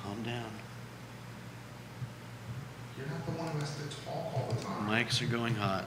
Calm down. You're not the one who has to talk all the time. Mics are going hot.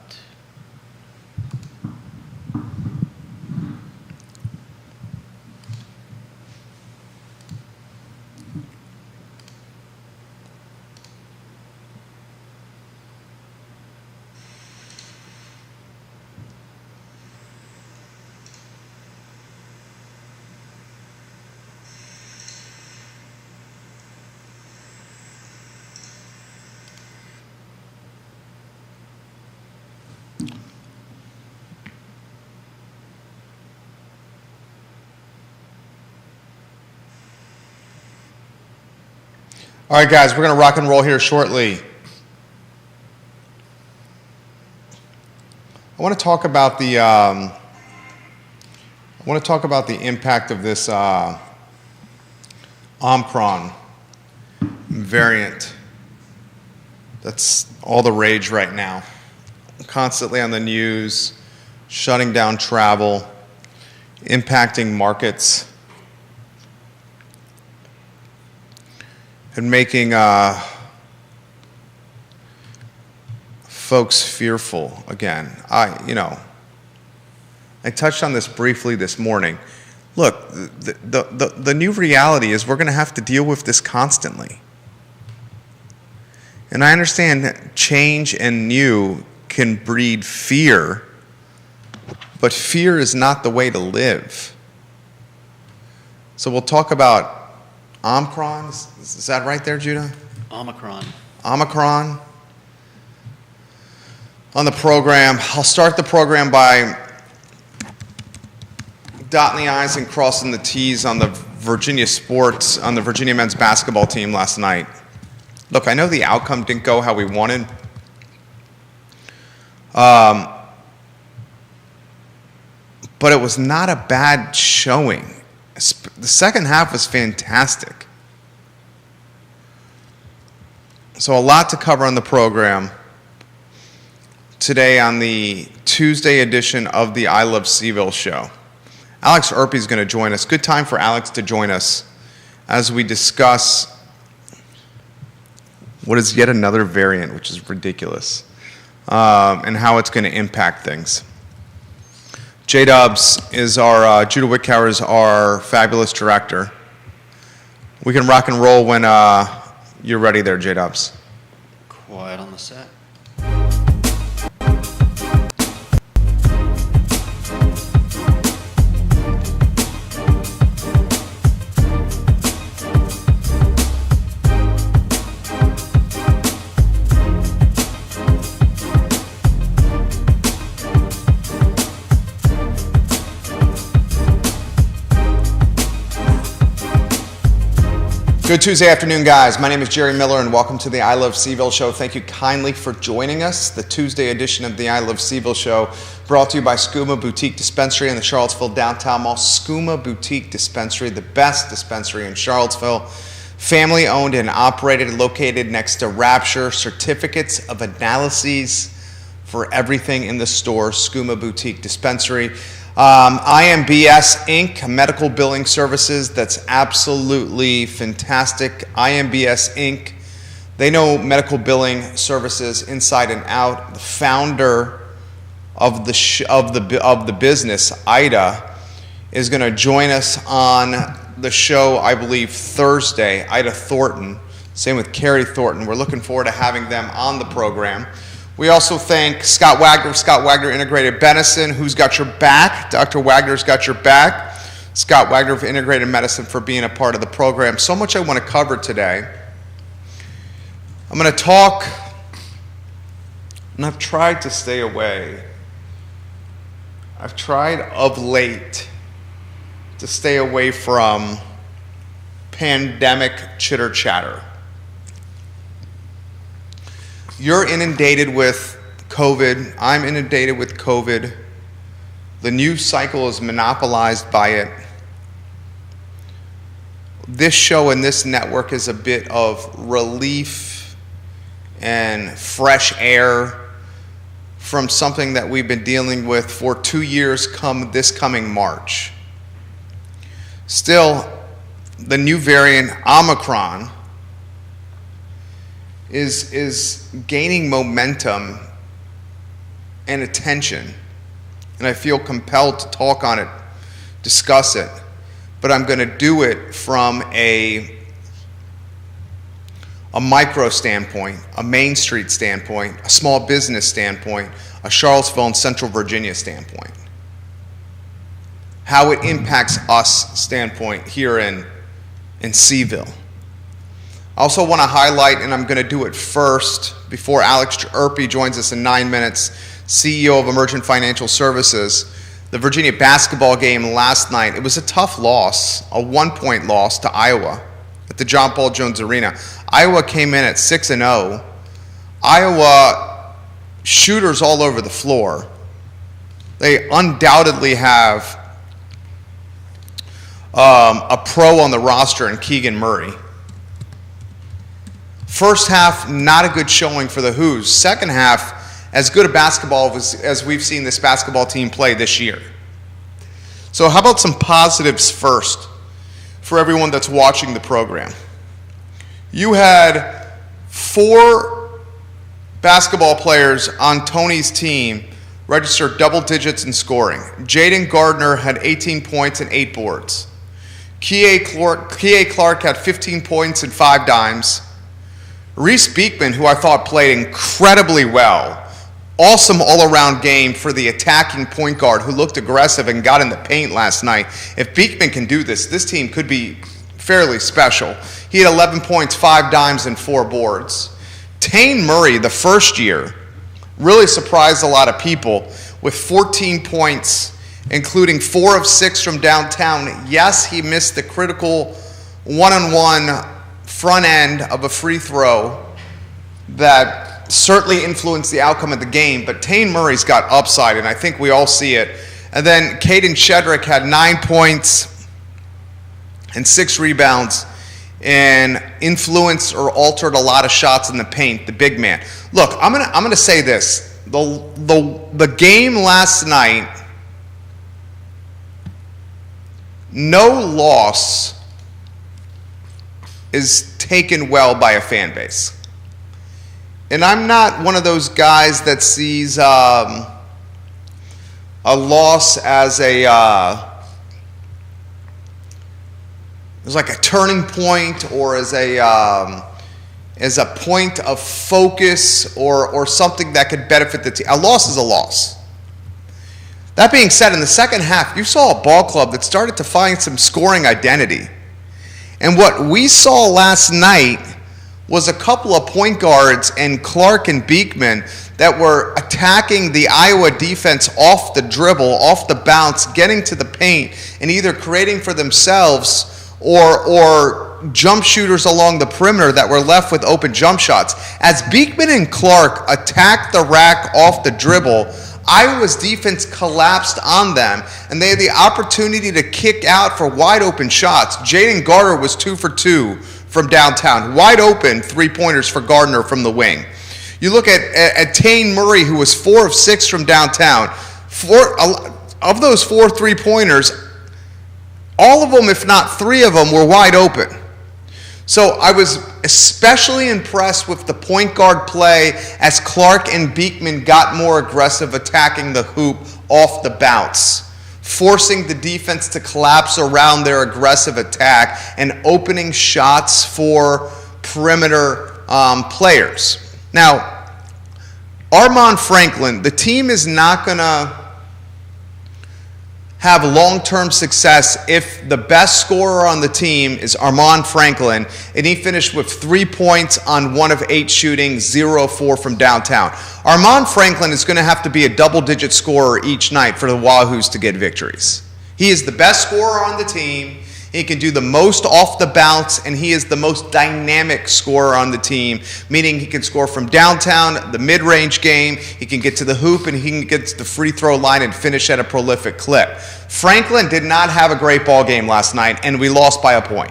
All right, guys, we're going to rock and roll here shortly. I want to talk about the impact of this Omicron variant. That's all the rage right now. Constantly on the news, shutting down travel, impacting markets, and making folks fearful again. I touched on this briefly this morning. Look, the new reality is we're going to have to deal with this constantly. And I understand that change and new can breed fear, but fear is not the way to live. So we'll talk about Omicron. Is that right there, Judah? Omicron. Omicron. On the program, I'll start the program by dotting the I's and crossing the T's on the Virginia men's basketball team last night. Look, I know the outcome didn't go how we wanted. But it was not a bad showing. The second half was fantastic. So a lot to cover on the program today on the Tuesday edition of the I Love CVille show. Alex Erpy is going to join us. Good time for Alex to join us as we discuss what is yet another variant, which is ridiculous, and how it's going to impact things. J-Dubs is Judah Wickhauer is our fabulous director. We can rock and roll when you're ready there, J-Dubs. Quiet on the set. Good Tuesday afternoon, guys. My name is Jerry Miller, and welcome to the I Love CVille show. Thank you kindly for joining us. The Tuesday edition of the I Love CVille show, brought to you by Skooma Boutique Dispensary in the Charlottesville Downtown Mall. Skooma Boutique Dispensary, the best dispensary in Charlottesville. Family owned and operated, located next to Rapture. Certificates of analyses for everything in the store. Skooma Boutique Dispensary. IMBS Inc., medical billing services, that's absolutely fantastic. IMBS Inc., they know medical billing services inside and out. The founder of the business, Ida, is going to join us on the show, I believe, Thursday. Ida Thornton, same with Carrie Thornton. We're looking forward to having them on the program. We also thank Scott Wagner of Scott Wagner Integrated Medicine, who's got your back. Dr. Wagner's got your back. Scott Wagner of Integrated Medicine for being a part of the program. So much I want to cover today. I'm going to talk, and I've tried to stay away. I've tried of late to stay away from pandemic chitter chatter. You're inundated with COVID. I'm inundated with COVID. The news cycle is monopolized by it. This show and this network is a bit of relief and fresh air from something that we've been dealing with for 2 years this coming March. Still, the new variant, Omicron, is gaining momentum and attention, and I feel compelled to talk on it, discuss it, but I'm going to do it from a micro standpoint, a Main Street standpoint, a small business standpoint, a Charlottesville and Central Virginia standpoint. How it impacts us standpoint here in Seville. I also want to highlight, and I'm going to do it first before Alex Erpy joins us in 9 minutes, CEO of Emergent Financial Services, the Virginia basketball game last night. It was a tough loss, a 1-point loss to Iowa at the John Paul Jones Arena. Iowa came in at 6-0. Iowa shooters all over the floor. They undoubtedly have a pro on the roster in Keegan Murray. First half, not a good showing for the Hoos. Second half, as good a basketball as we've seen this basketball team play this year. So how about some positives first for everyone that's watching the program? You had 4 basketball players on Tony's team register double digits in scoring. Jaden Gardner had 18 points and 8 boards. Kie Clark had 15 points and 5 dimes. Reese Beekman, who I thought played incredibly well, awesome all-around game for the attacking point guard who looked aggressive and got in the paint last night. If Beekman can do this, this team could be fairly special. He had 11 points, 5 dimes, and 4 boards. Tane Murray, the first year, really surprised a lot of people with 14 points, including 4 of 6 from downtown. Yes, he missed the critical one-on-one front end of a free throw that certainly influenced the outcome of the game, but Tane Murray's got upside, and I think we all see it. And then Caden Shedrick had 9 points and 6 rebounds and influenced or altered a lot of shots in the paint, the big man. Look, I'm gonna say this. The game last night, no loss is taken well by a fan base. And I'm not one of those guys that sees a loss as as like a turning point or as a point of focus or something that could benefit the team. A loss is a loss. That being said, in the second half, you saw a ball club that started to find some scoring identity. And what we saw last night was a couple of point guards and Clark and Beekman that were attacking the Iowa defense off the dribble, off the bounce, getting to the paint, and either creating for themselves or jump shooters along the perimeter that were left with open jump shots. As Beekman and Clark attacked the rack off the dribble, Iowa's defense collapsed on them, and they had the opportunity to kick out for wide open shots. Jaden Gardner was 2 for 2 from downtown. Wide open 3-pointers for Gardner from the wing. You look at Tane Murray, who was 4 of 6 from downtown. Of those 4 3-pointers, all of them, if not 3 of them, were wide open. So I was especially impressed with the point guard play as Clark and Beekman got more aggressive attacking the hoop off the bounce, forcing the defense to collapse around their aggressive attack and opening shots for perimeter players. Now, Armaan Franklin, the team is not going to have long-term success if the best scorer on the team is Armaan Franklin, and he finished with 3 points on 1 of 8 shooting, 0 of 4 from downtown. Armaan Franklin is going to have to be a double-digit scorer each night for the Wahoos to get victories. He is the best scorer on the team. He can do the most off the bounce, and he is the most dynamic scorer on the team, meaning he can score from downtown, the mid-range game, he can get to the hoop, and he can get to the free throw line and finish at a prolific clip. Franklin did not have a great ball game last night, and we lost by a point.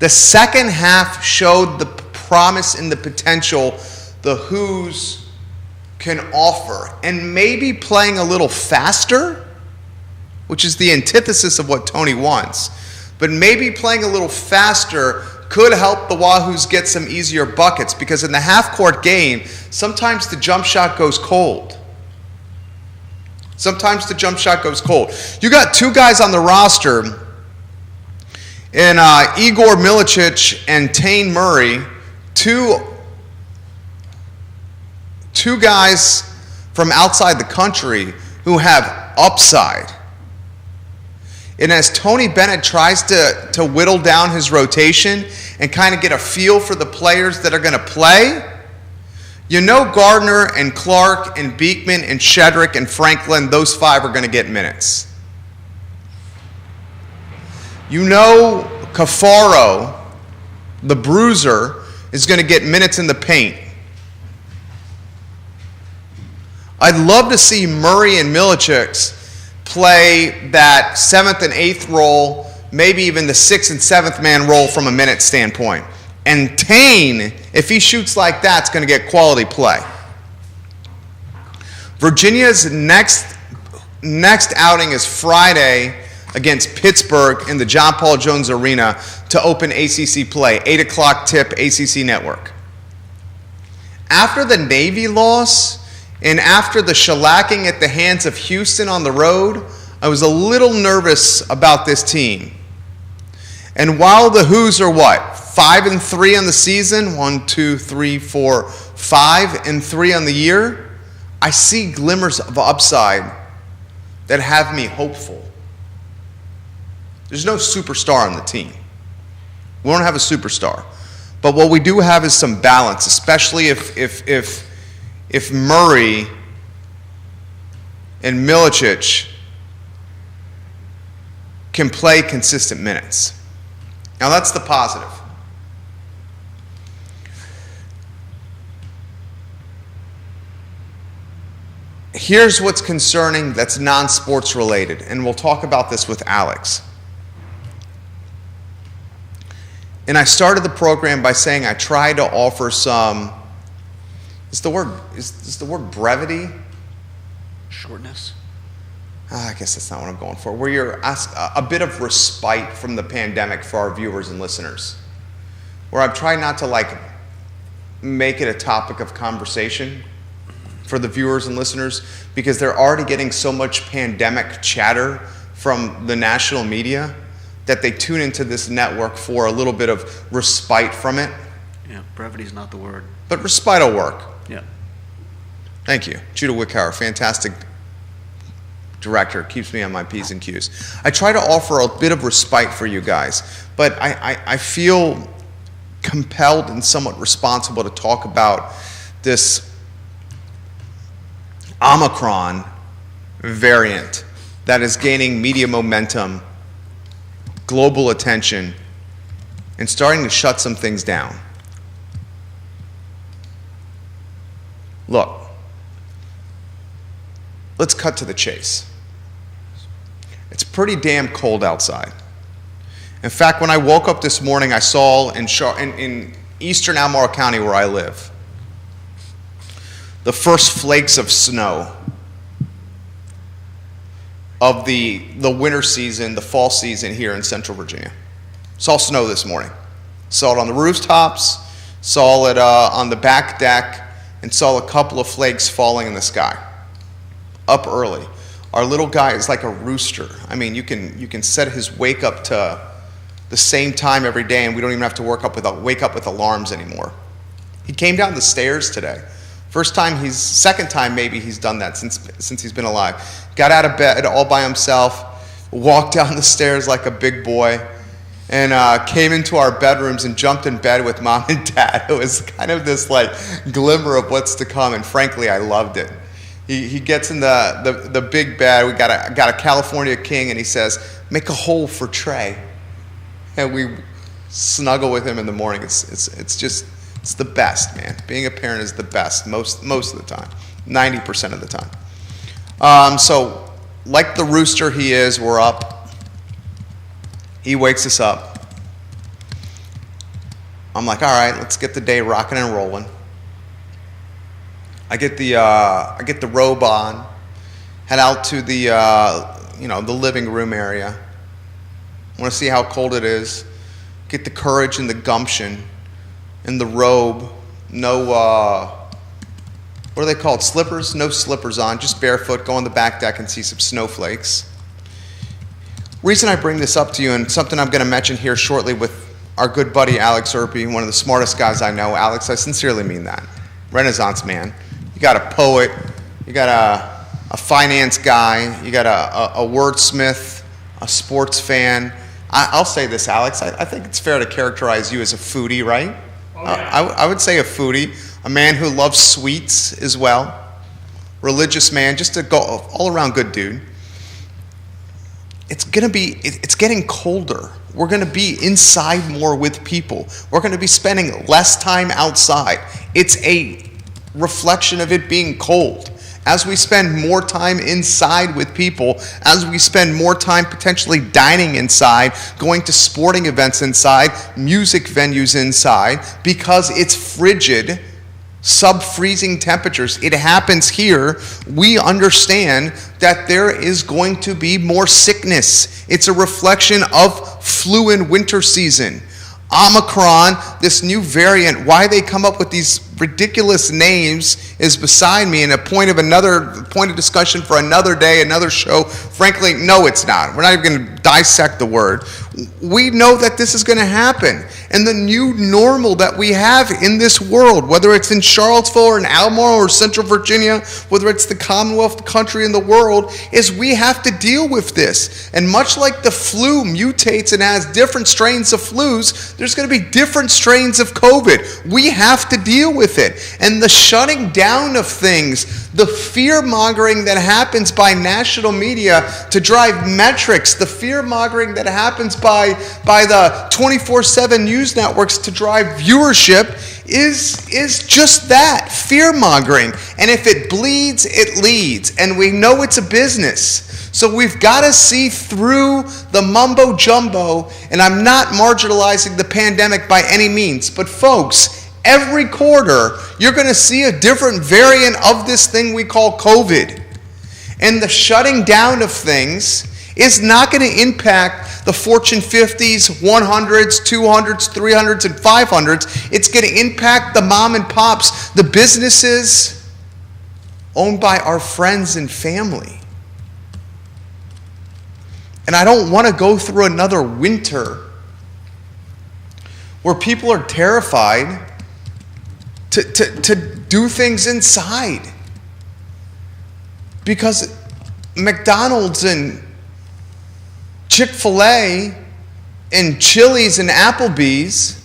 The second half showed the promise and the potential the Hoos can offer, and maybe playing a little faster, which is the antithesis of what Tony wants, but maybe playing a little faster could help the Wahoos get some easier buckets, because in the half-court game, sometimes the jump shot goes cold. Sometimes the jump shot goes cold. You got two guys on the roster, in Igor Milicic and Tane Murray, two guys from outside the country who have upside. And as Tony Bennett tries to whittle down his rotation and kind of get a feel for the players that are going to play, you know Gardner and Clark and Beekman and Shedrick and Franklin, those five are going to get minutes. You know Cafaro, the bruiser, is going to get minutes in the paint. I'd love to see Murray and Milicic play that 7th and 8th role, maybe even the 6th and 7th man role from a minute standpoint. And Tane, if he shoots like that, is going to get quality play. Virginia's next outing is Friday against Pittsburgh in the John Paul Jones Arena to open ACC play, 8 o'clock tip, ACC Network. After the Navy loss and after the shellacking at the hands of Houston on the road, I was a little nervous about this team. And while the Hoos are 5-3 on the season, 1, 2, 3, 4, 5-3 on the year, I see glimmers of upside that have me hopeful. There's no superstar on the team. We don't have a superstar. But what we do have is some balance, especially if Murray and Milicic can play consistent minutes. Now that's the positive. Here's what's concerning that's non-sports related, and we'll talk about this with Alex. And I started the program by saying I tried to offer some, is the word brevity? Shortness? I guess that's not what I'm going for. Where you're a bit of respite from the pandemic for our viewers and listeners. Where I'm trying not to make it a topic of conversation for the viewers and listeners, because they're already getting so much pandemic chatter from the national media that they tune into this network for a little bit of respite from it. Yeah, brevity's not the word. But respite will work. Yeah. Thank you. Judah Wickhauer, fantastic director, keeps me on my P's and Q's. I try to offer a bit of respite for you guys, but I feel compelled and somewhat responsible to talk about this Omicron variant that is gaining media momentum, global attention, and starting to shut some things down. Look, let's cut to the chase. It's pretty damn cold outside. In fact, when I woke up this morning, I saw in eastern Albemarle County, where I live, the first flakes of snow of the winter season, the fall season here in Central Virginia. Saw snow this morning. Saw it on the rooftops, saw it on the back deck, and saw a couple of flakes falling in the sky. Up early. Our little guy is like a rooster. I mean, you can set his wake up to the same time every day, and we don't even have to wake up with alarms anymore. He came down the stairs today. Second time maybe he's done that since he's been alive. Got out of bed all by himself, walked down the stairs like a big boy, and came into our bedrooms and jumped in bed with mom and dad. It was kind of this glimmer of what's to come, and frankly, I loved it. He gets in the big bed. We got a California King, and he says, "Make a hole for Trey," and we snuggle with him in the morning. It's the best, man. Being a parent is the best most of the time, 90% of the time. So, like the rooster he is, we're up. He wakes us up. I'm like, all right, let's get the day rocking and rolling. I get the robe on, head out to the living room area. I want to see how cold it is. get the courage and the gumption and the robe, no, what are they called, slippers? No slippers on, just barefoot, go on the back deck and see some snowflakes. Reason I bring this up to you, and something I'm going to mention here shortly with our good buddy Alex Erpy, one of the smartest guys I know. Alex, I sincerely mean that. Renaissance man. You got a poet, you got a finance guy, you got a wordsmith, a sports fan. I'll say this, Alex, I think it's fair to characterize you as a foodie, right? Oh, yeah. I would say a foodie, a man who loves sweets as well, religious man, just a all-around good dude. It's getting colder. We're going to be inside more with people. We're going to be spending less time outside. It's a reflection of it being cold. As we spend more time inside with people, as we spend more time potentially dining inside, going to sporting events inside, music venues inside, because it's frigid, sub-freezing temperatures. It happens here. We understand that there is going to be more sickness. It's a reflection of flu and winter season. Omicron, this new variant, why they come up with these ridiculous names is beside me, and a point of discussion for another day, another show. Frankly, no, it's not. We're not even going to dissect the word. We know that this is going to happen. And the new normal that we have in this world, whether it's in Charlottesville or in Albemarle or Central Virginia, whether it's the Commonwealth, the country, and the world, is we have to deal with this. And much like the flu mutates and has different strains of flus, there's going to be different strains of COVID. We have to deal with it. And the shutting down of things, the fear-mongering that happens by national media to drive metrics, the fear-mongering that happens by the 24/7 news networks to drive viewership is just that, fear-mongering. And if it bleeds, it leads. And we know it's a business. So we've got to see through the mumbo-jumbo, and I'm not marginalizing the pandemic by any means, but folks, every quarter, you're going to see a different variant of this thing we call COVID. And the shutting down of things is not going to impact the Fortune 50s, 100s, 200s, 300s, and 500s. It's going to impact the mom and pops, the businesses owned by our friends and family. And I don't want to go through another winter where people are terrified to do things inside. Because McDonald's and Chick-fil-A and Chili's and Applebee's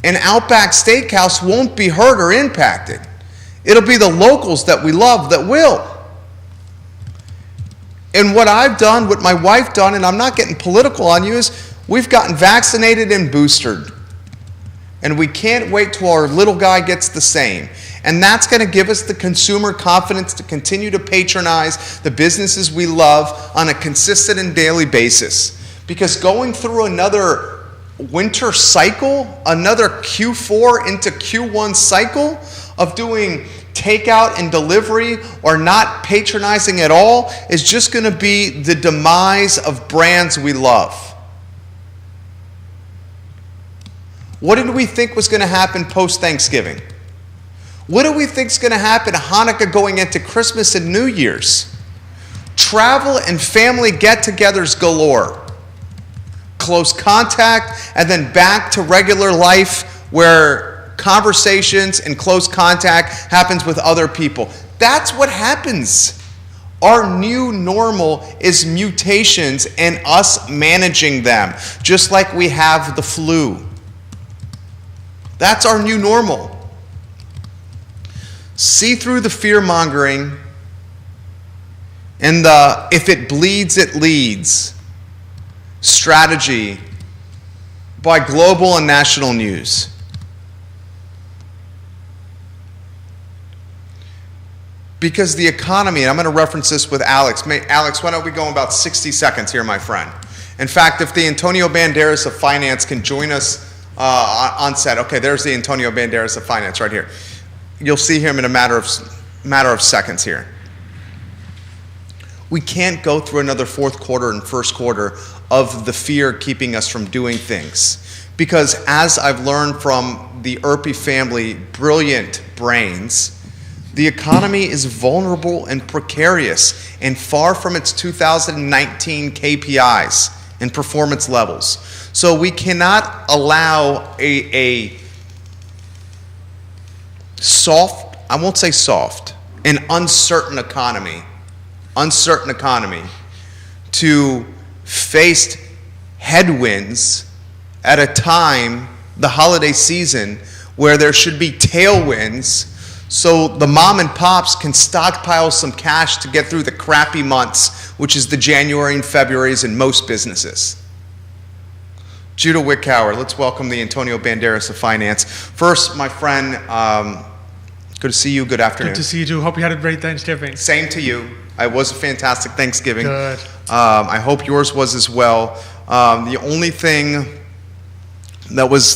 and Outback Steakhouse won't be hurt or impacted. It'll be the locals that we love that will. And what I've done, what my wife done, and I'm not getting political on you, is we've gotten vaccinated and boosted. And we can't wait till our little guy gets the same. And that's going to give us the consumer confidence to continue to patronize the businesses we love on a consistent and daily basis. Because going through another winter cycle, another Q4 into Q1 cycle of doing takeout and delivery or not patronizing at all is just going to be the demise of brands we love. What did we think was going to happen post-Thanksgiving? What do we think is going to happen Hanukkah going into Christmas and New Year's? Travel and family get-togethers galore. Close contact and then back to regular life where conversations and close contact happens with other people. That's what happens. Our new normal is mutations and us managing them, just like we have the flu. That's our new normal. See through the fear-mongering and the if it bleeds, it leads strategy by global and national news. Because the economy, and I'm going to reference this with Alex. Alex, why don't we go in about 60 seconds here, my friend? In fact, if the Antonio Banderas of finance can join us on set. Okay, there's the Antonio Banderas of finance right here. You'll see him in a matter of seconds here. We can't go through another fourth quarter and first quarter of the fear keeping us from doing things. Because as I've learned from the Earpy family, brilliant brains, the economy is vulnerable and precarious and far from its 2019 KPIs and performance levels. So we cannot allow a soft, I won't say soft, an uncertain economy to face headwinds at a time, the holiday season, where there should be tailwinds so the mom and pops can stockpile some cash to get through the crappy months, which is the January and Februarys in most businesses. Judah Wickower, let's welcome the Antonio Banderas of Finance. First, my friend, good to see you. Good afternoon. Good to see you too. Hope you had a great Thanksgiving. Same to you. It was a fantastic Thanksgiving. Good. I hope yours was as well. The only thing that was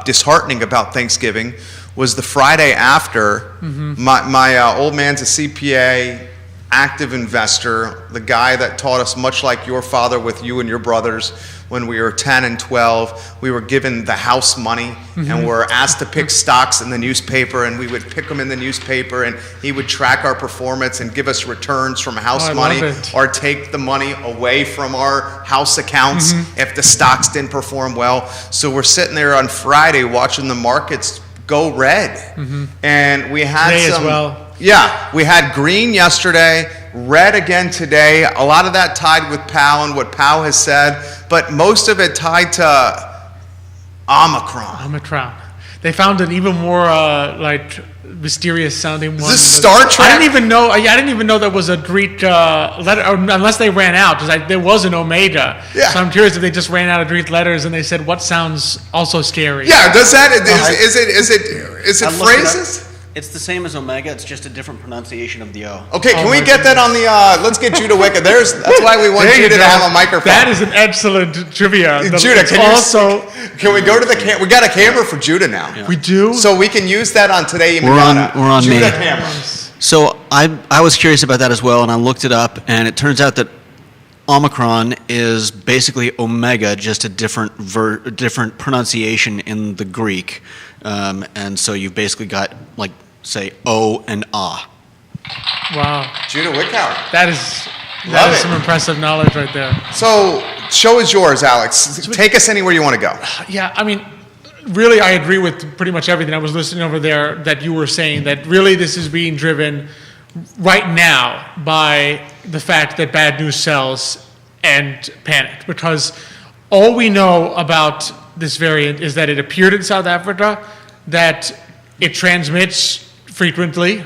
disheartening about Thanksgiving was the Friday after. My old man's a CPA, active investor, the guy that taught us, much like your father with you and your brothers, when we were 10 and 12, we were given the house money and were asked to pick stocks in the newspaper, and we would pick them in the newspaper, and he would track our performance and give us returns from house money, or take the money away from our house accounts if the stocks didn't perform well. So we're sitting there on Friday watching the markets go red, and we had Today some. as well. Yeah, we had green yesterday, red again today. A lot of that tied with Powell and what Powell has said, but most of it tied to Omicron. They found an even more mysterious sounding one. Is this Star Trek? I didn't even know there was a Greek letter, unless they ran out, because there was an Omega. Yeah. So I'm curious if they just ran out of Greek letters and they said what sounds also scary. Yeah, does that is it I looked it up. phrases? It's the same as Omega. It's just a different pronunciation of the O. Okay, can Oh we my get that on the? Let's get Judah Wicked. That's why we want There you Judah to go. have a microphone. That is an excellent trivia. Judah, It's can can we go to the camera? We got a camera for Judah now. Yeah. We do. So we can use that on Today in We're on- Manana. we're on Judah me. camera. So I was curious about that as well, and I looked it up, and it turns out that Omicron is basically Omega, just a different pronunciation in the Greek, and so you've basically got say O and Ah. Wow. Judah Wickower. That is Love it. some impressive knowledge right there. So, show is yours, Alex. Take us anywhere you want to go. Yeah, I mean, really, I agree with pretty much everything. I was listening over there that you were saying that really this is being driven right now by the fact that bad news sells and panic. Because all we know about this variant is that it appeared in South Africa, that it transmits frequently,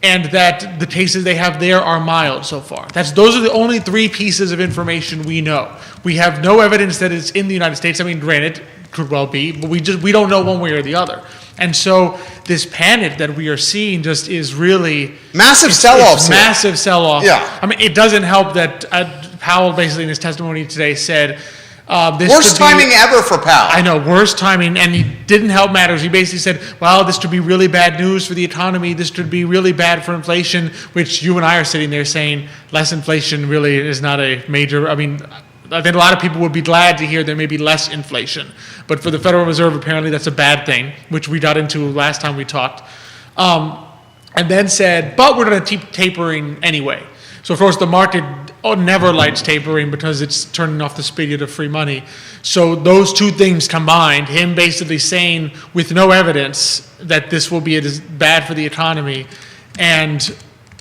and that the cases they have there are mild so far. Those are the only three pieces of information we know. We have no evidence that it's in the United States. I mean, granted, could well be, but we don't know one way or the other. And so this panic that we are seeing just is really Massive sell-offs. massive sell-off. Yeah. I mean, it doesn't help that Powell basically in his testimony today said this Worst could be- timing ever for Powell. I know, worst timing, and he didn't help matters. He basically said, well, this could be really bad news for the economy. This could be really bad for inflation, which you and I are sitting there saying less inflation really is not a major, I mean, I think a lot of people would be glad to hear there may be less inflation. But for the Federal Reserve, apparently that's a bad thing, which we got into last time we talked. And then said, but we're going to keep tapering anyway. So, of course, the market never likes tapering because it's turning off the spigot of free money. So those two things combined, him basically saying with no evidence that this will be bad for the economy, and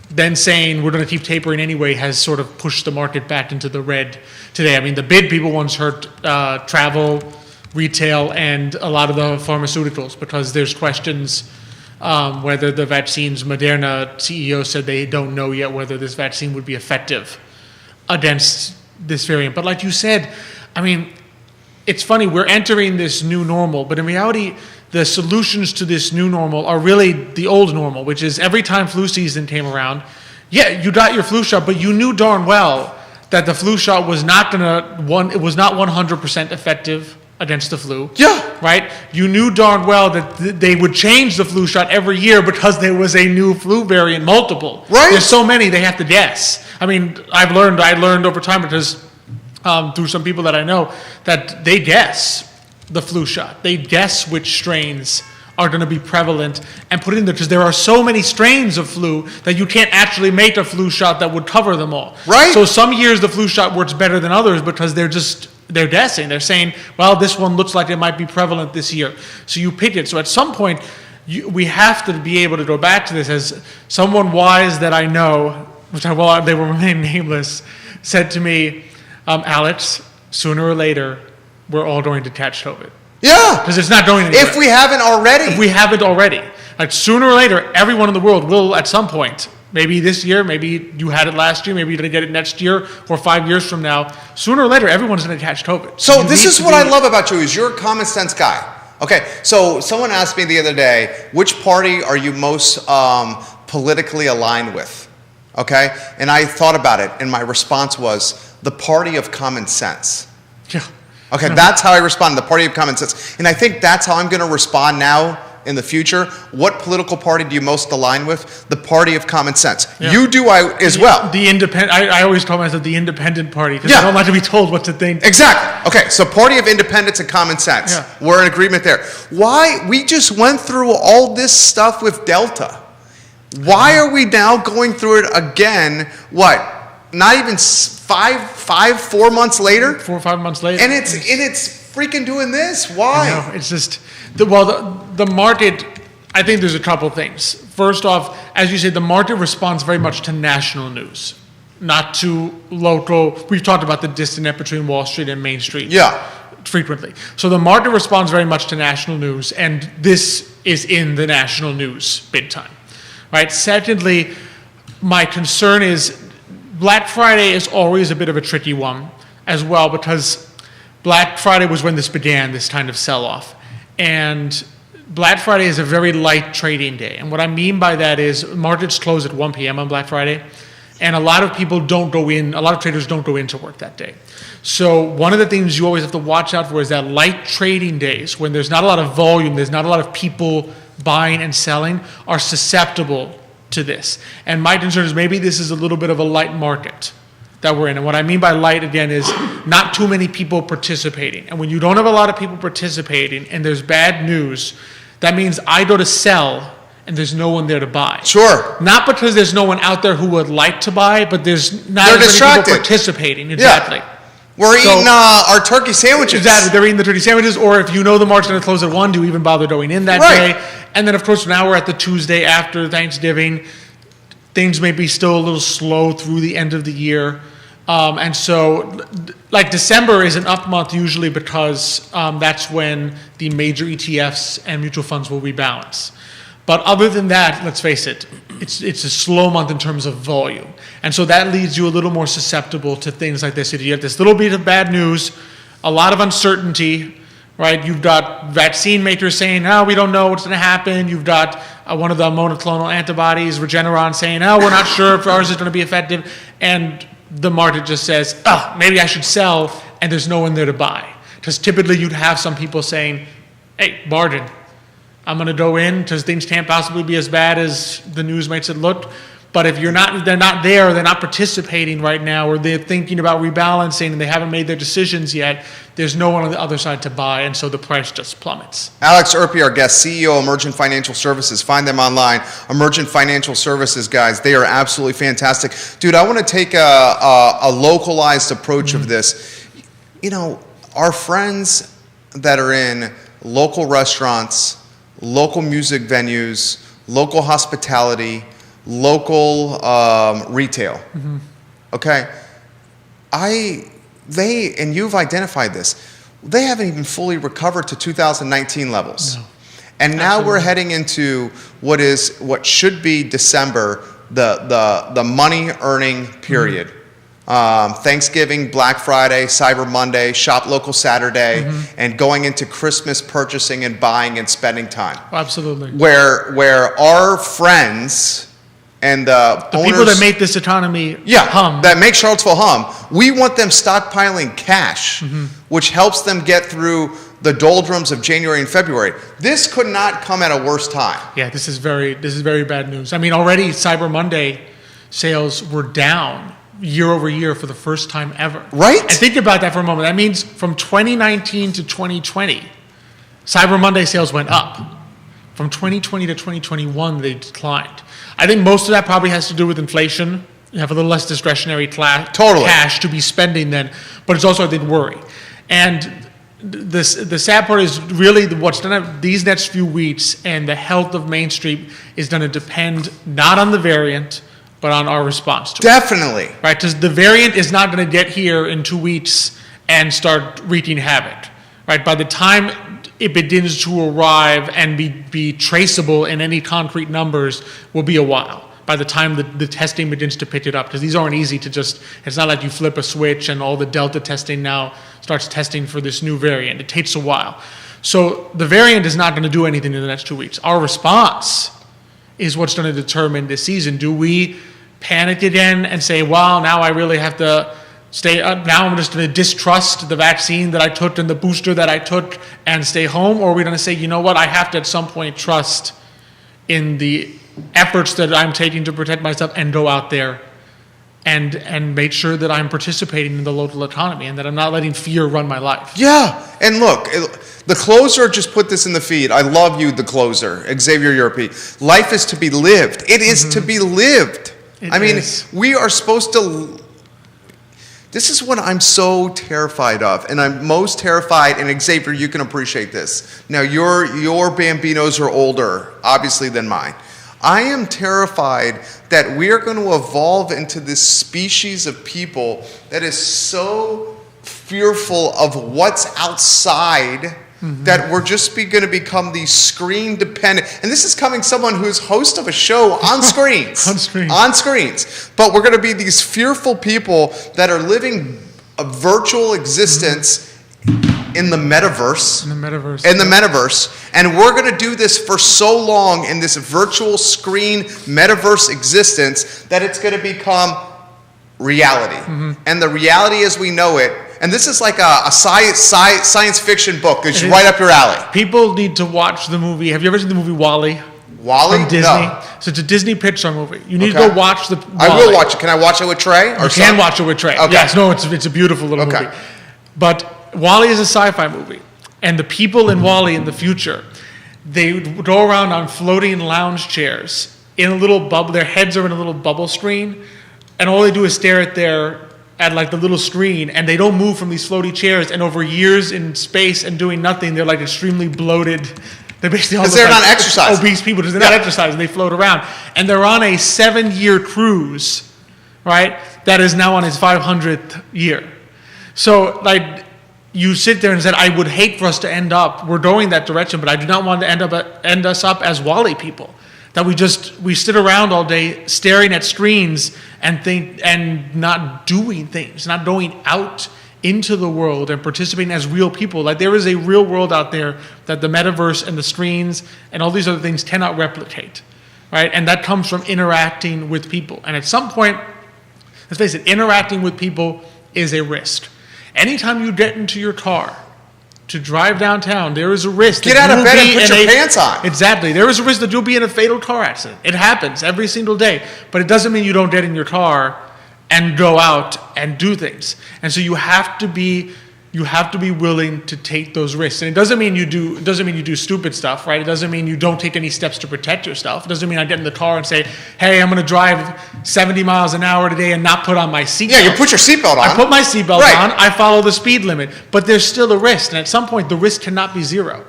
then saying we're going to keep tapering anyway, has sort of pushed the market back into the red today. I mean, the big people ones hurt travel, retail, and a lot of the pharmaceuticals, because there's questions whether the vaccines, Moderna CEO said they don't know yet whether this vaccine would be effective against this variant. But like you said, I mean, it's funny, we're entering this new normal, but in reality, the solutions to this new normal are really the old normal, which is every time flu season came around, yeah, you got your flu shot, but you knew darn well that the flu shot was not 100% effective against the flu. Yeah. Right? You knew darn well that they would change the flu shot every year because there was a new flu variant, multiple. Right. There's so many they have to guess. I mean, I learned over time because through some people that I know that they guess. the flu shot. They guess which strains are going to be prevalent and put it in there because there are so many strains of flu that you can't actually make a flu shot that would cover them all. Right. So some years the flu shot works better than others because they're guessing. They're saying, well, this one looks like it might be prevalent this year. So you pick it. So at some point, we have to be able to go back to this. As someone wise that I know, they will remain nameless, said to me, Alex, sooner or later, we're all going to catch COVID. Yeah. Because it's not going anywhere. If we haven't already. If we haven't already. Like sooner or later, everyone in the world will at some point, maybe this year, maybe you had it last year, maybe you're going to get it next year or 5 years from now. Sooner or later, everyone's going to catch COVID. So You this need is to what I love about you is you're a common sense guy. Okay, so someone asked me the other day, which party are you most politically aligned with? Okay, and I thought about it, and my response was the party of common sense. Yeah. Okay, that's how I responded, the party of common sense. And I think that's how I'm going to respond now in the future. What political party do you most align with? The party of common sense. Yeah. You do as well. The independent. I always call myself the independent party because Yeah. I don't like to be told what to think. Exactly. Okay, so party of independence and common sense. Yeah. We're in agreement there. Why? We just went through all this stuff with Delta. Why are we now going through it again? What? Not even 4 months later? 4 or 5 months later. And it's freaking doing this? Why? No, it's just the market. I think there's a couple things. First off, as you say, the market responds very much to national news, not to local. We've talked about the disconnect between Wall Street and Main Street. Yeah. Frequently. So the market responds very much to national news, and this is in the national news big time, right? Secondly, my concern is Black Friday is always a bit of a tricky one as well because Black Friday was when this began, this kind of sell-off. And Black Friday is a very light trading day. And what I mean by that is markets close at 1 p.m. on Black Friday, and a lot of people don't go in, a lot of traders don't go into work that day. So one of the things you always have to watch out for is that light trading days, when there's not a lot of volume, there's not a lot of people buying and selling, are susceptible to this. And my concern is maybe this is a little bit of a light market that we're in. And what I mean by light, again, is not too many people participating. And when you don't have a lot of people participating and there's bad news, that means I go to sell and there's no one there to buy. Sure. Not because there's no one out there who would like to buy, but there's not They're as many distracted. people participating. Exactly. Yeah. We're So- eating our turkey sandwiches. Exactly. They're eating the turkey sandwiches, or if you know the market's going to close at 1, do you even bother going in that Right. day? And then, of course, now we're at the Tuesday after Thanksgiving. Things may be still a little slow through the end of the year. And so, like, December is an up month usually because that's when the major ETFs and mutual funds will rebalance. But other than that, let's face it, it's a slow month in terms of volume. And so that leaves you a little more susceptible to things like this. If you have this little bit of bad news, a lot of uncertainty, right? You've got vaccine makers saying, oh, we don't know what's going to happen. You've got one of the monoclonal antibodies, Regeneron, saying, oh, we're not sure if ours is going to be effective. And the market just says, oh, maybe I should sell, and there's no one there to buy. Because typically you'd have some people saying, hey, bargain. I'm going to go in because things can't possibly be as bad as the news makes it look. But if they're not there, they're not participating right now, or they're thinking about rebalancing and they haven't made their decisions yet, there's no one on the other side to buy, and so the price just plummets. Alex Erpy, our guest, CEO of Emergent Financial Services. Find them online. Emergent Financial Services, guys, they are absolutely fantastic. Dude, I want to take a localized approach of this. You know, our friends that are in local restaurants, local music venues, local hospitality, local retail. Okay, and you've identified this. They haven't even fully recovered to 2019 levels, and now we're heading into what should be December, the money earning period. Thanksgiving, Black Friday, Cyber Monday, Shop Local Saturday, and going into Christmas purchasing and buying and spending time. Absolutely. Where our friends and the owners, people that make this economy hum. that make Charlottesville hum, we want them stockpiling cash, which helps them get through the doldrums of January and February. This could not come at a worse time. Yeah, this is very bad news. I mean, already Cyber Monday sales were down year over year for the first time ever. Right? And think about that for a moment. That means from 2019 to 2020, Cyber Monday sales went up. From 2020 to 2021, they declined. I think most of that probably has to do with inflation. You have a little less discretionary cash to be spending then, but it's also, I think, worry. And the sad part is really what's done these next few weeks and the health of Main Street is going to depend not on the variant, but on our response to it. Definitely. Right? Because the variant is not going to get here in 2 weeks and start wreaking havoc. Right? By the time it begins to arrive and be traceable in any concrete numbers will be a while. By the time the testing begins to pick it up, because these aren't easy to just, it's not like you flip a switch and all the Delta testing now starts testing for this new variant. It takes a while. So the variant is not going to do anything in the next 2 weeks. Our response is what's going to determine this season. Do we panic again and say, well, now I really have to stay up, now I'm just going to distrust the vaccine that I took and the booster that I took and stay home? Or are we going to say, you know what, I have to at some point trust in the efforts that I'm taking to protect myself and go out there and make sure that I'm participating in the local economy and that I'm not letting fear run my life? Yeah, and look, the closer just put this in the feed. I love you, the closer, Xavier Europe. Life is to be lived. It is to be lived. I mean, we are supposed to. This is what I'm so terrified of, and I'm most terrified, and Xavier, you can appreciate this. Now, your Bambinos are older, obviously, than mine. I am terrified that we are going to evolve into this species of people that is so fearful of what's outside that we're just going to become these screen dependent. And this is coming someone who's host of a show on screens. On screens. But we're going to be these fearful people that are living a virtual existence in the metaverse. In the metaverse. And we're going to do this for so long in this virtual screen metaverse existence that it's going to become reality. And the reality as we know it. And this is like a science fiction book. It's right up your alley. People need to watch the movie. Have you ever seen the movie WALL-E? WALL-E? From Disney. No. So it's a Disney Pixar movie. You need to go watch the WALL-E. I will watch it. Can I watch it with Trey? You can watch it with Trey. Okay. Yes, no, it's a beautiful little movie. But WALL-E is a sci-fi movie. And the people in WALL-E in the future, they go around on floating lounge chairs in a little bubble. Their heads are in a little bubble screen. And all they do is stare at like the little screen, and they don't move from these floaty chairs, and over years in space and doing nothing, they're like extremely bloated. They're basically almost they're like not exercising. Obese people because they're not exercising. They float around, and they're on a 7-year cruise, right? That is now on its 500th year. So like you sit there and said, I would hate for us to end up. We're going that direction, but I do not want to end us up as WALL-E people. That we sit around all day staring at screens and think and not doing things, not going out into the world and participating as real people. Like there is a real world out there that the metaverse and the screens and all these other things cannot replicate, right? And that comes from interacting with people. And at some point, let's face it, interacting with people is a risk. Anytime you get into your car to drive downtown, there is a risk. Get out of bed and put your pants on. Exactly. There is a risk that you'll be in a fatal car accident. It happens every single day. But it doesn't mean you don't get in your car and go out and do things. And so you have to be willing to take those risks. And it doesn't mean you do stupid stuff, right? It doesn't mean you don't take any steps to protect yourself. It doesn't mean I get in the car and say, hey, I'm going to drive 70 miles an hour today and not put on my seatbelt. Yeah, you put your seatbelt on. I put my seatbelt on. I follow the speed limit. But there's still a risk. And at some point, the risk cannot be zero,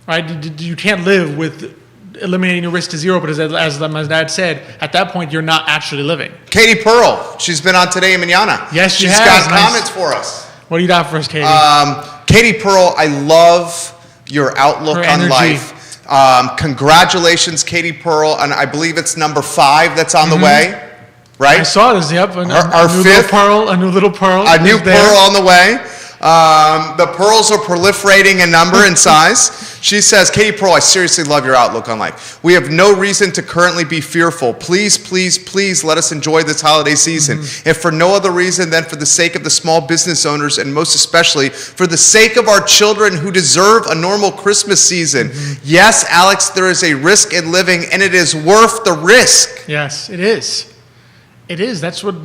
right? You can't live with eliminating your risk to zero, but as my dad said, at that point, you're not actually living. Katie Pearl, she's been on Today in Manana. Yes, she has. She's got comments for us. What do you got for us, Katie? Katie Pearl, I love your outlook on life. Congratulations, Katie Pearl, and I believe it's number 5 that's on the way, right? I saw this, yep. Our new fifth, a new little pearl. A new pearl on the way. The pearls are proliferating in number and size. She says, Katie Pearl, I seriously love your outlook on life. We have no reason to currently be fearful. Please, please, please let us enjoy this holiday season. If for no other reason than for the sake of the small business owners and most especially for the sake of our children who deserve a normal Christmas season. Yes, Alex, there is a risk in living and it is worth the risk. Yes, it is. It is. That's what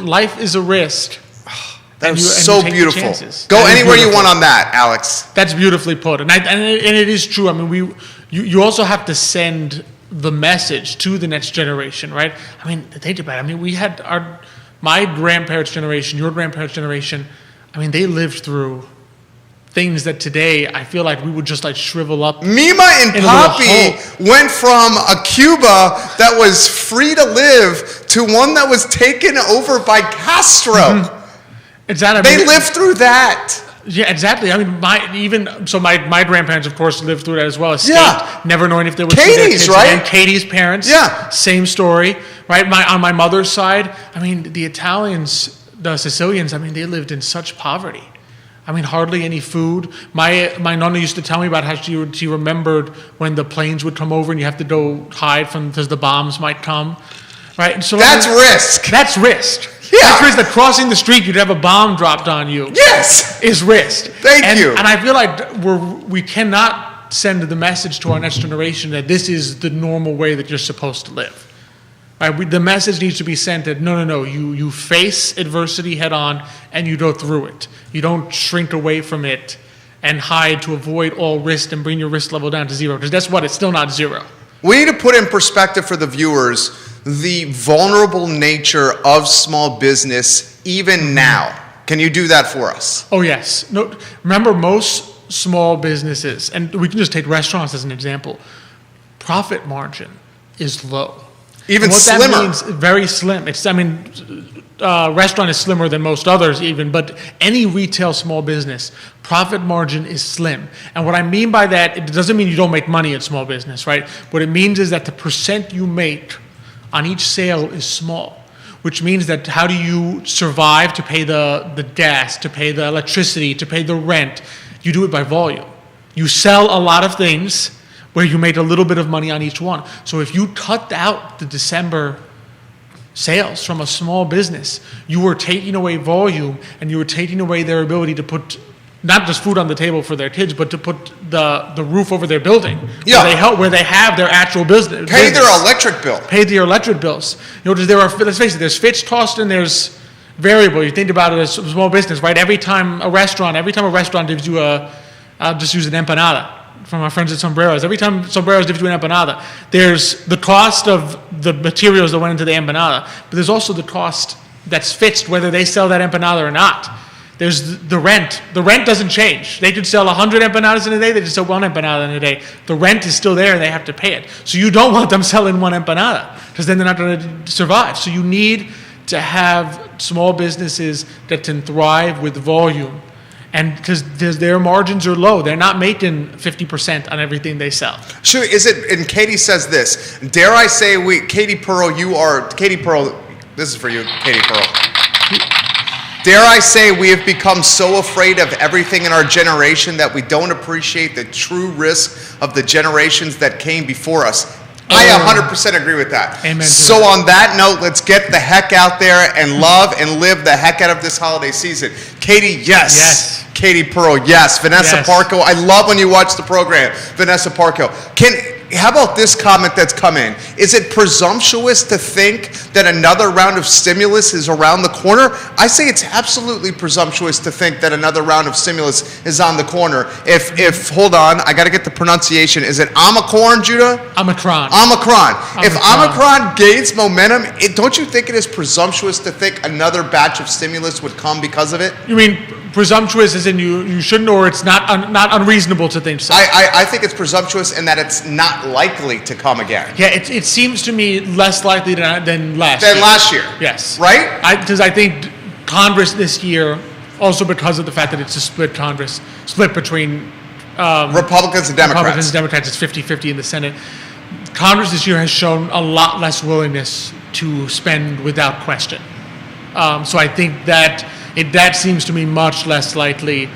life is, a risk. That And was you- and so you take the beautiful. chances. Go That is anywhere you beautiful. want on that, Alex. That's beautifully put, and it is true. I mean, you also have to send the message to the next generation, right? I mean, think about it. I mean, we had my grandparents' generation, your grandparents' generation. I mean, they lived through things that today I feel like we would just like shrivel up. Mima and In a little Poppy hole. went from a Cuba that was free to live to one that was taken over by Castro. Exactly. I They mean, lived through that. Yeah, exactly. I mean, my grandparents, of course, lived through that as well. Escaped, Yeah. never knowing if they would see their Katie's, kids right? again. Katie's parents, Yeah. same story, right? On my mother's side, I mean, the Italians, the Sicilians, I mean, they lived in such poverty. I mean, hardly any food. My nonna used to tell me about how she remembered when the planes would come over and you have to go hide from because the bombs might come, right? And so That's risk. That's risk. Yeah. That's risk. That crossing the street, you'd have a bomb dropped on you Yes. is risk. Thank you. And I feel like we cannot send the message to our next generation that this is the normal way that you're supposed to live. Right? The message needs to be sent that no, you face adversity head on and you go through it. You don't shrink away from it and hide to avoid all risk and bring your risk level down to zero. Because that's what, it's still not zero. We need to put in perspective for the viewers the vulnerable nature of small business even now. Can you do that for us? Oh, yes. No, remember, most small businesses, and we can just take restaurants as an example, profit margin is low. Even And what slimmer. that means, very slim. Restaurant is slimmer than most others even, but any retail small business, profit margin is slim. And what I mean by that, it doesn't mean you don't make money in small business, right? What it means is that the percent you make on each sale is small, which means that how do you survive to pay the gas, to pay the electricity, to pay the rent? You do it by volume. You sell a lot of things where you make a little bit of money on each one. So if you cut out the December sales from a small business, you were taking away volume and you were taking away their ability to put not just food on the table for their kids, but to put the roof over their building. Yeah. Where they have their actual business. Pay their electric bill. Pay their electric bills. You know, let's face it, there's fixed cost and there's variable. You think about it as a small business, right? Every time a restaurant gives you I'll just use an empanada from our friends at Sombreros. Every time Sombreros gives you an empanada, there's the cost of the materials that went into the empanada, but there's also the cost that's fixed whether they sell that empanada or not. There's the rent. The rent doesn't change. They could sell 100 empanadas in a day, they just sell one empanada in a day. The rent is still there and they have to pay it. So you don't want them selling one empanada because then they're not going to survive. So you need to have small businesses that can thrive with volume. And because their margins are low, they're not making 50% on everything they sell. Sure, and Katie says this, dare I say Katie Pearl, this is for you, Katie Pearl. Dare I say we have become so afraid of everything in our generation that we don't appreciate the true risk of the generations that came before us. I 100% agree with that. Amen to So that. on that note, let's get the heck out there and love and live the heck out of this holiday season. Katie, yes. Yes. Katie Pearl, yes. Vanessa Yes. Parco, I love when you watch the program. Vanessa Parco. How about this comment that's come in? Is it presumptuous to think that another round of stimulus is around the corner? I say it's absolutely presumptuous to think that another round of stimulus is on the corner. If hold on, I got to get the pronunciation. Is it Omicron, Judah? Omicron. Omicron. If Omicron. Omicron gains momentum, don't you think it is presumptuous to think another batch of stimulus would come because of it? You mean presumptuous as in you shouldn't, or it's not unreasonable to think so? I think it's presumptuous in that it's not likely to come again. Yeah, it seems to me less likely than last Than year. last year. Yes. Right? Because I think Congress this year, also because of the fact that it's a split Congress, split between Republicans and Democrats. Republicans and Democrats, it's 50-50 in the Senate. Congress this year has shown a lot less willingness to spend without question. So I think that seems to me much less likely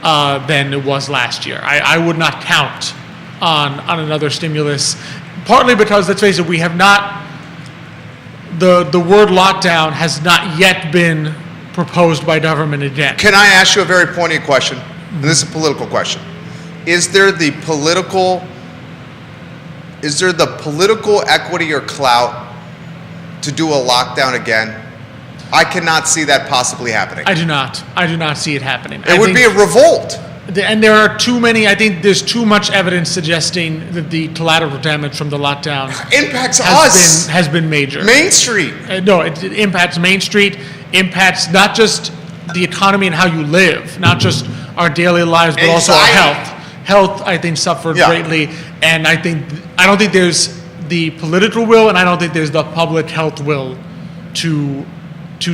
than it was last year. I would not count on another stimulus, partly because, let's face it, we have not, the word lockdown has not yet been proposed by government again. Can I ask you a very poignant question? And this is a political question. Is there the political equity or clout to do a lockdown again? I cannot see that possibly happening. I do not. I do not see it happening. It would be a revolt. And there are too many, I think there's too much evidence suggesting that the collateral damage from the lockdown Impacts us. has been major. Main Street. No, it impacts Main Street, impacts not just the economy and how you live, not just our daily lives, but also our Anxiety. health. Health, I think, suffered Yeah. greatly, and I don't think there's the political will, and I don't think there's the public health will to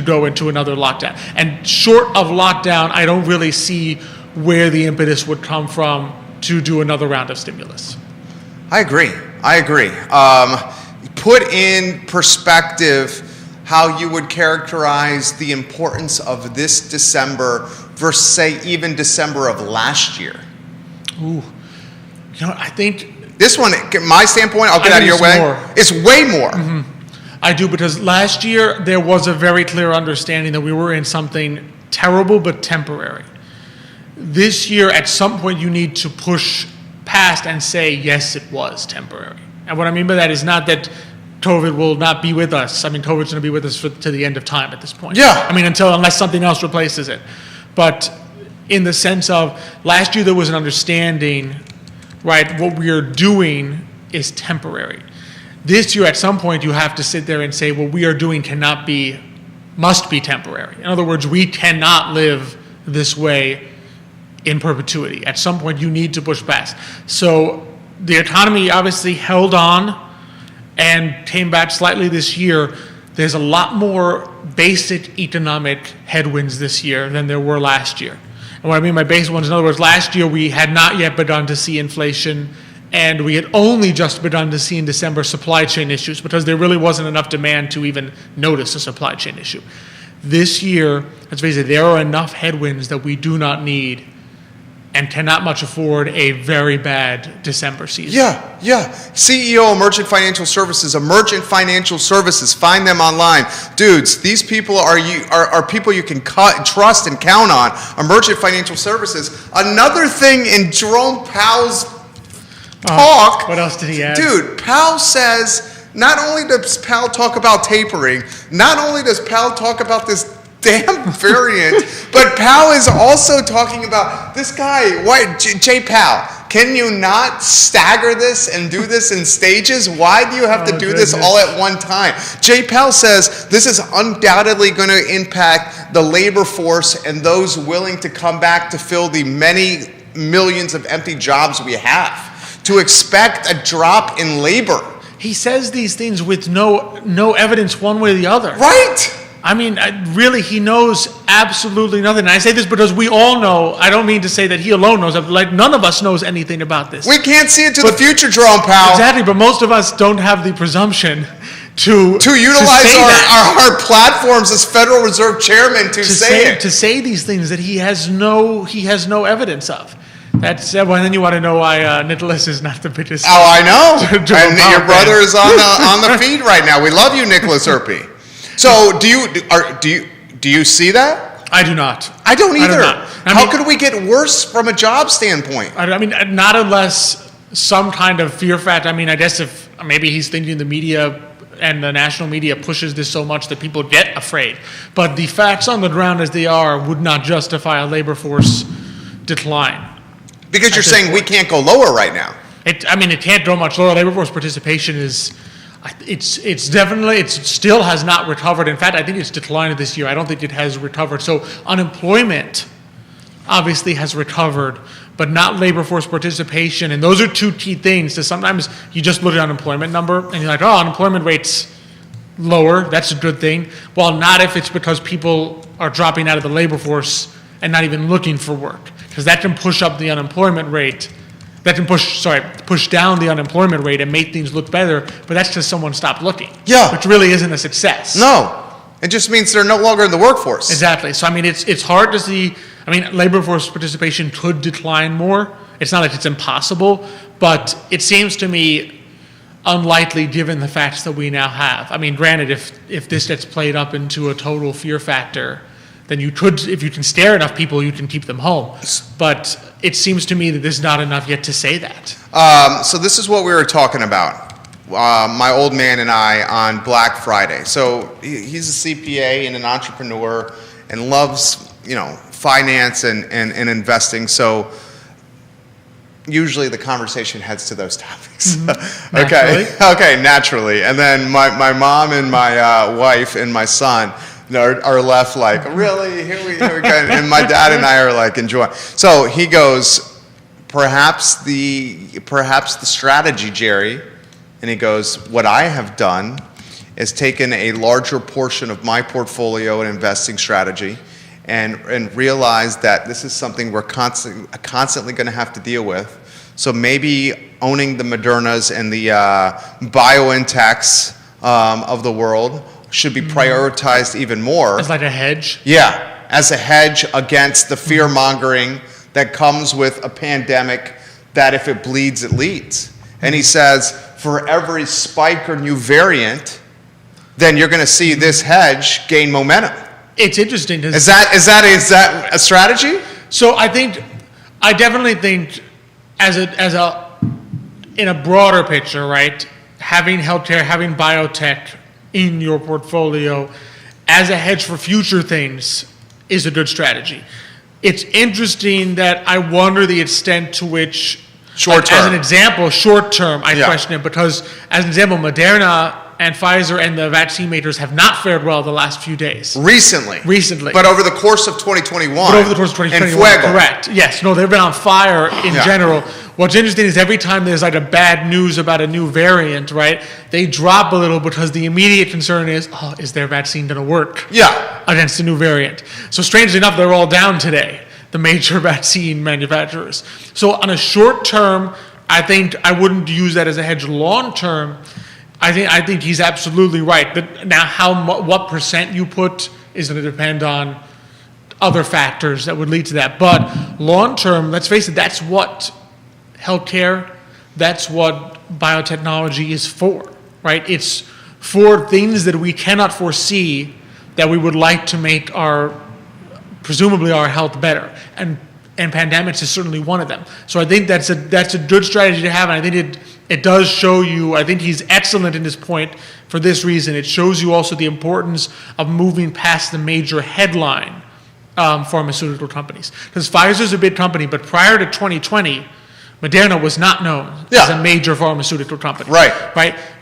go into another lockdown. And short of lockdown, I don't really see where the impetus would come from to do another round of stimulus. I agree. Put in perspective how you would characterize the importance of this December versus, say, even December of last year. Ooh, I think This one, my standpoint, I'll get out of your way. more. It's way more. I do, because last year there was a very clear understanding that we were in something terrible but temporary. This year, at some point, you need to push past and say, yes, it was temporary. And what I mean by that is not that COVID will not be with us. I mean, COVID's going to be with us to the end of time at this point. Yeah. I mean, unless something else replaces it. But in the sense of last year, there was an understanding, right, what we are doing is temporary. This year, at some point, you have to sit there and say, what we are doing must be temporary. In other words, we cannot live this way in perpetuity. At some point, you need to push past. So the economy obviously held on and came back slightly this year. There's a lot more basic economic headwinds this year than there were last year. And what I mean by basic ones, in other words, last year we had not yet begun to see inflation, and we had only just begun to see in December supply chain issues, because there really wasn't enough demand to even notice a supply chain issue. This year, let's face it, there are enough headwinds that we do not need and cannot much afford a very bad December season. Yeah. CEO of Emergent Financial Services. Find them online. Dudes, these people are people you can trust and count on. Emergent Financial Services. Another thing in Jerome Powell's talk. What else did he add? Dude, Powell says, not only does Powell talk about tapering, not only does Powell talk about this damn variant, but Powell is also talking about this guy, Jay Powell. Can you not stagger this and do this in stages? Why do you have to do this all at one time? Jay Powell says this is undoubtedly going to impact the labor force and those willing to come back to fill the many millions of empty jobs we have. To expect a drop in labor. He says these things with no evidence one way or the other. Right. I mean, really, he knows absolutely nothing. And I say this because we all know, I don't mean to say that he alone knows, like none of us knows anything about this. We can't see into the future, Jerome Powell. Exactly, but most of us don't have the presumption to utilize say our platforms as Federal Reserve Chairman to say it. To say these things that he has no evidence of. That's well, and then you want to know why Nicholas is not the biggest. Oh, I know. And your brother is on the feed right now. We love you, Nicholas Erpe. So do you see that? I do not. I don't either. How mean, could we get worse from a job standpoint? I mean, not unless some kind of fear factor. I mean, I guess if maybe he's thinking the media and the national media pushes this so much that people get afraid. But the facts on the ground as they are would not justify a labor force decline. Because you're saying we can't go lower right now. It can't go much lower. Labor force participation it still has not recovered. In fact, I think it's declined this year. I don't think it has recovered. So unemployment obviously has recovered, but not labor force participation. And those are two key things. So sometimes you just look at unemployment number and you're like, oh, unemployment rate's lower. That's a good thing. Well, not if it's because people are dropping out of the labor force and not even looking for work. Because that can push up the unemployment rate. That can push down the unemployment rate and make things look better, but that's because someone stopped looking. Yeah. Which really isn't a success. No. It just means they're no longer in the workforce. Exactly. So, I mean, it's hard to see. I mean, labor force participation could decline more. It's not like it's impossible, but it seems to me unlikely given the facts that we now have. I mean, granted, if this gets played up into a total fear factor, then you could, if you can scare enough people, you can keep them home. But it seems to me that there's not enough yet to say that. So this is what we were talking about. my old man and I on Black Friday. So he's a CPA and an entrepreneur and loves, finance and investing. So usually the conversation heads to those topics. Okay, naturally. And then my mom and my wife and my son are left like, really? Here we go. And my dad and I are like enjoying. So he goes, perhaps the strategy, Jerry. And he goes, what I have done is taken a larger portion of my portfolio and investing strategy and realized that this is something we're constantly going to have to deal with. So maybe owning the Modernas and the BioNTechs of the world should be prioritized even more. As like a hedge? Yeah, as a hedge against the fear-mongering that comes with a pandemic that if it bleeds, it leads. And he says, for every spike or new variant, then you're going to see this hedge gain momentum. It's interesting. Is that a strategy? So I definitely think in a broader picture, right? Having healthcare, having biotech in your portfolio as a hedge for future things is a good strategy. It's interesting that I wonder the extent to which, short term. As an example, short term, I question it because, as an example, Moderna and Pfizer and the vaccine makers have not fared well the last few days. Recently. But over the course of 2021. En fuego. Correct. Yes. No, they've been on fire in general. What's interesting is every time there's like a bad news about a new variant, right, they drop a little because the immediate concern is, is their vaccine going to work against the new variant? So strangely enough, they're all down today, the major vaccine manufacturers. So on a short term, I think I wouldn't use that as a hedge. Long term, I think he's absolutely right. But now, what percent you put is going to depend on other factors that would lead to that. But long term, let's face it, that's what healthcare, that's what biotechnology is for, right? It's for things that we cannot foresee that we would like to make presumably our health better. And pandemics is certainly one of them. So I think that's a good strategy to have, and I think it does show you, I think he's excellent in this point for this reason. It shows you also the importance of moving past the major headline pharmaceutical companies. Because Pfizer's a big company, but prior to 2020, Moderna was not known as a major pharmaceutical company. Right?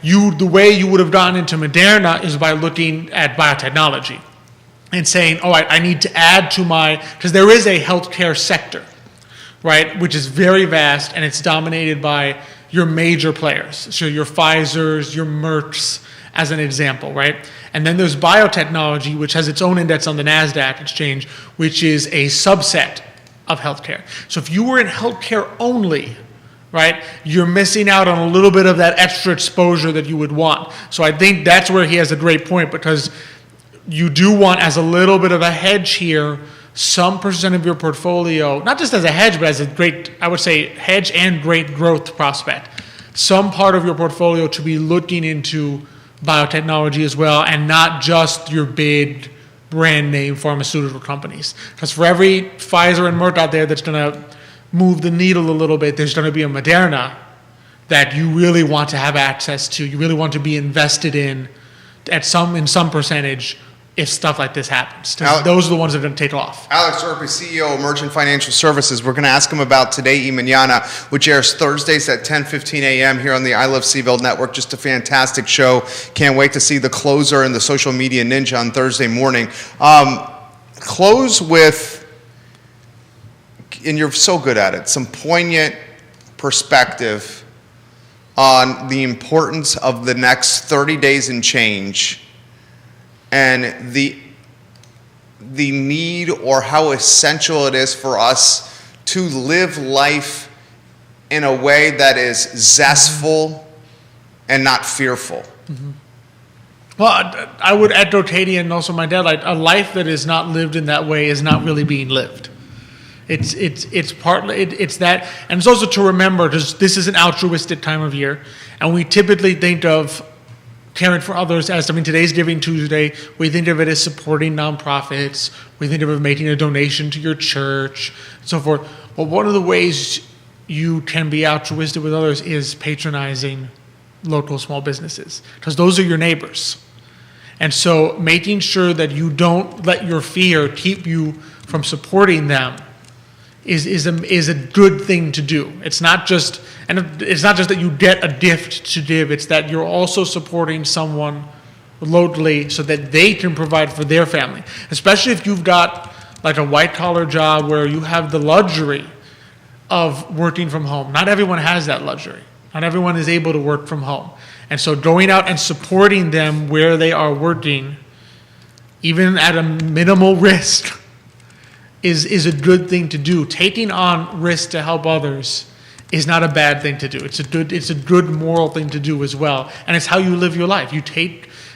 The way you would have gone into Moderna is by looking at biotechnology and saying, I need to add to because there is a healthcare sector, right, which is very vast, and it's dominated by your major players. So your Pfizers, your Mercks, as an example, right? And then there's biotechnology, which has its own index on the NASDAQ exchange, which is a subset of healthcare. So if you were in healthcare only, right, you're missing out on a little bit of that extra exposure that you would want. So I think that's where he has a great point, because you do want, as a little bit of a hedge here, some percent of your portfolio, not just as a hedge, but as a great, I would say, hedge and great growth prospect, some part of your portfolio to be looking into biotechnology as well, and not just your big brand name pharmaceutical companies. Because for every Pfizer and Merck out there that's going to move the needle a little bit, there's going to be a Moderna that you really want to have access to, you really want to be invested in some percentage if stuff like this happens. Those are the ones that are going to take off. Alex Erpe, CEO of Merchant Financial Services. We're going to ask him about Today y Mañana, which airs Thursdays at 10:15 a.m. here on the I Love CVille Network. Just a fantastic show. Can't wait to see the closer and the social media ninja on Thursday morning. Close with, and you're so good at it, some poignant perspective on the importance of the next 30 days and change, and the need, or how essential it is for us to live life in a way that is zestful and not fearful. Mm-hmm. Well, I would echo Katie and also my dad, like, a life that is not lived in that way is not really being lived. It's partly, it's that, and it's also to remember, because this is an altruistic time of year, and we typically think of caring for others as, today's Giving Tuesday, we think of it as supporting nonprofits, we think of it making a donation to your church, and so forth. But one of the ways you can be altruistic with others is patronizing local small businesses because those are your neighbors. And so making sure that you don't let your fear keep you from supporting them is a good thing to do. It's not just that you get a gift to give, it's that you're also supporting someone locally so that they can provide for their family. Especially if you've got like a white collar job where you have the luxury of working from home. Not everyone has that luxury. Not everyone is able to work from home. And so going out and supporting them where they are working, even at a minimal risk, is a good thing to do. Taking on risk to help others is not a bad thing to do. It's a good moral thing to do as well. And it's how you live your life.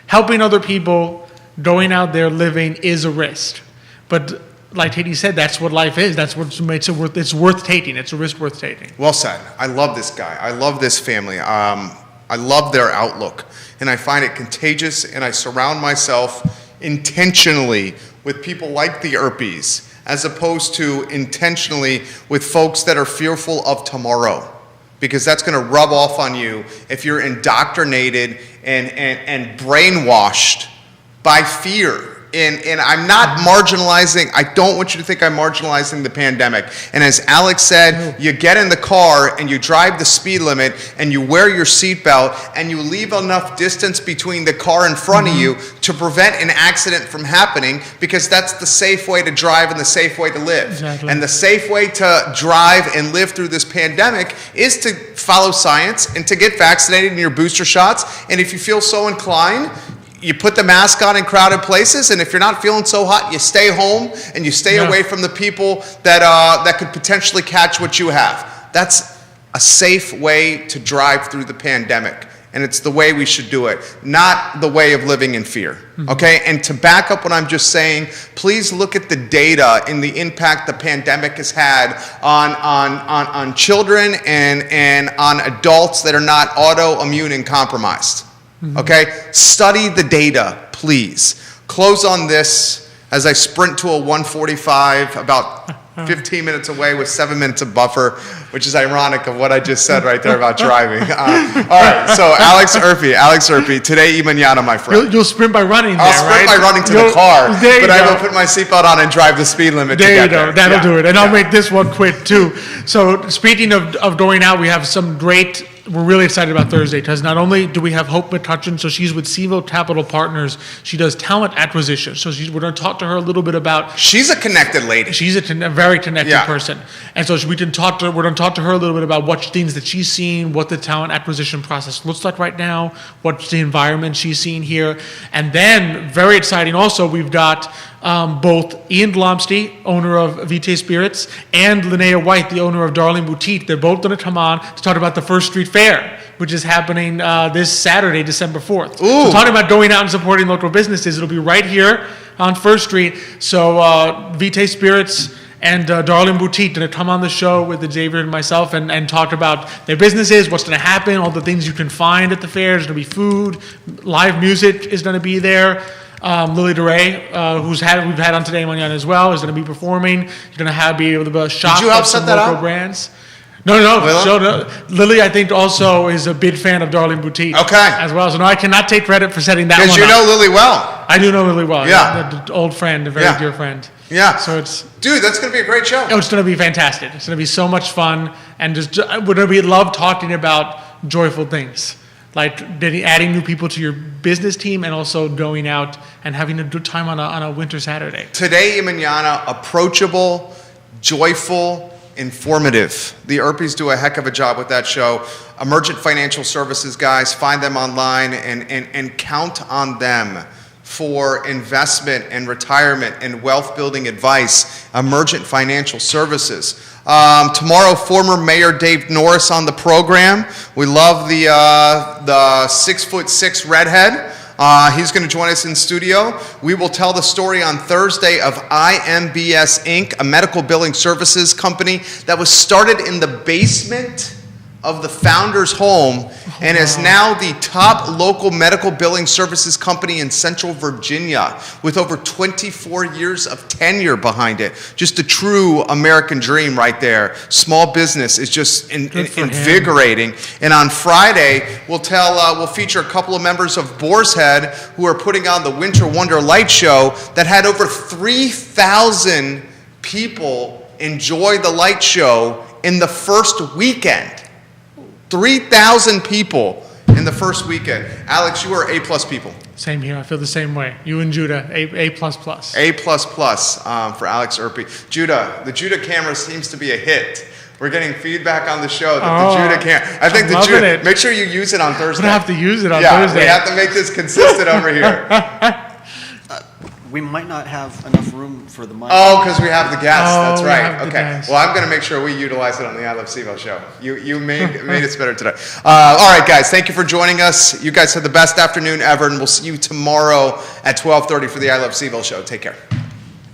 Helping other people, going out there living is a risk. But like Katie said, that's what life is. That's what makes it it's worth taking. It's a risk worth taking. Well said. I love this guy. I love this family. I love their outlook, and I find it contagious, and I surround myself intentionally with people like the Earpies, as opposed to intentionally with folks that are fearful of tomorrow, because that's going to rub off on you if you're indoctrinated and brainwashed by fear. And I'm not marginalizing, I don't want you to think I'm marginalizing the pandemic. And as Alex said, you get in the car and you drive the speed limit and you wear your seatbelt and you leave enough distance between the car in front of you to prevent an accident from happening, because that's the safe way to drive and the safe way to live. Exactly. And the safe way to drive and live through this pandemic is to follow science and to get vaccinated in your booster shots. And if you feel so inclined, you put the mask on in crowded places, and if you're not feeling so hot, you stay home and you stay away from the people that could potentially catch what you have. That's a safe way to drive through the pandemic, and it's the way we should do it, not the way of living in fear. Okay? And to back up what I'm just saying, please look at the data and the impact the pandemic has had on children and on adults that are not autoimmune and compromised. Okay? Study the data, please. Close on this as I sprint to a 145 about 15 minutes away with 7 minutes of buffer, which is ironic of what I just said right there about driving. All right, so Alex Urpi, today y mañana, my friend. You'll sprint by running there, I'll sprint by running to the car, but I will put my seatbelt on and drive the speed limit to get there. That'll do it. And I'll make this one quick, too. So speaking of going out, we have some great... We're really excited about Thursday because not only do we have Hope McCutcheon, so she's with CVO Capital Partners. She does talent acquisition. So we're going to talk to her a little bit about... She's a connected lady. She's a very connected person. And so we're going to talk to her a little bit about what things that she's seeing, what the talent acquisition process looks like right now, what's the environment she's seeing here. And then, very exciting also, we've got both Ian Blomsty, owner of Vitae Spirits, and Linnea White, the owner of Darling Boutique. They're both going to come on to talk about the First Street Fair, which is happening this Saturday, December 4th. So talking about going out and supporting local businesses, it'll be right here on First Street. So Vitae Spirits and Darling Boutique going to come on the show with Xavier and myself and talk about their businesses, what's going to happen, all the things you can find at the fair. There's going to be food, live music is going to be there. Lily DeRay, we've had on Today Mañana as well, is going to be performing. You're going to be able to shop Did you help some set that local up? brands. No. Lily, I think, also is a big fan of Darling Boutique. Okay. As well. So no, I cannot take credit for setting that one up. Because you know Lily well. I do know Lily well. Yeah. The old friend, a very dear friend. Yeah. So it's... Dude, that's going to be a great show. Oh, it's going to be fantastic. It's going to be so much fun. And we love talking about joyful things. Like adding new people to your business team and also going out and having a good time on a winter Saturday. Today y mañana, approachable, joyful, informative. The Urpies do a heck of a job with that show. Emergent Financial Services guys, find them online and count on them for investment and retirement and wealth building advice. Emergent Financial Services. Tomorrow, former Mayor Dave Norris on the program. We love the 6'6" redhead. He's going to join us in studio. We will tell the story on Thursday of IMBS Inc., a medical billing services company that was started in the basement of the founder's home and is now the top local medical billing services company in Central Virginia with over 24 years of tenure behind it. Just a true American dream right there. Small business is just invigorating. And on Friday, we'll feature a couple of members of Boar's Head who are putting on the Winter Wonder Light Show that had over 3,000 people enjoy the light show in the first weekend. 3,000 people in the first weekend. Alex, you are A+ people. Same here. I feel the same way. You and Judah, A++. A++ for Alex Erpy. Judah, the Judah camera seems to be a hit. We're getting feedback on the show that the Judah camera. I think I'm the loving Judah. it. Make sure you use it on Thursday. I'm gonna have to use it on Yeah, Thursday. we have to make this consistent over here. We might not have enough room for the mic. Oh, because we have the guests. Oh, That's we right. have the Okay. guests. Well, I'm going to make sure we utilize it on the I Love CVille show. You made it better today. All right, guys. Thank you for joining us. You guys had the best afternoon ever, and we'll see you tomorrow at 12:30 for the I Love CVille show. Take care.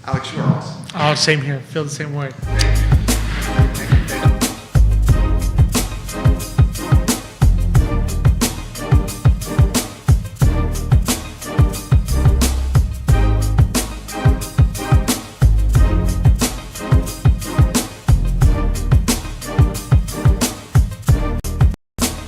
Alex, you are awesome. Oh, same here. Feel the same way.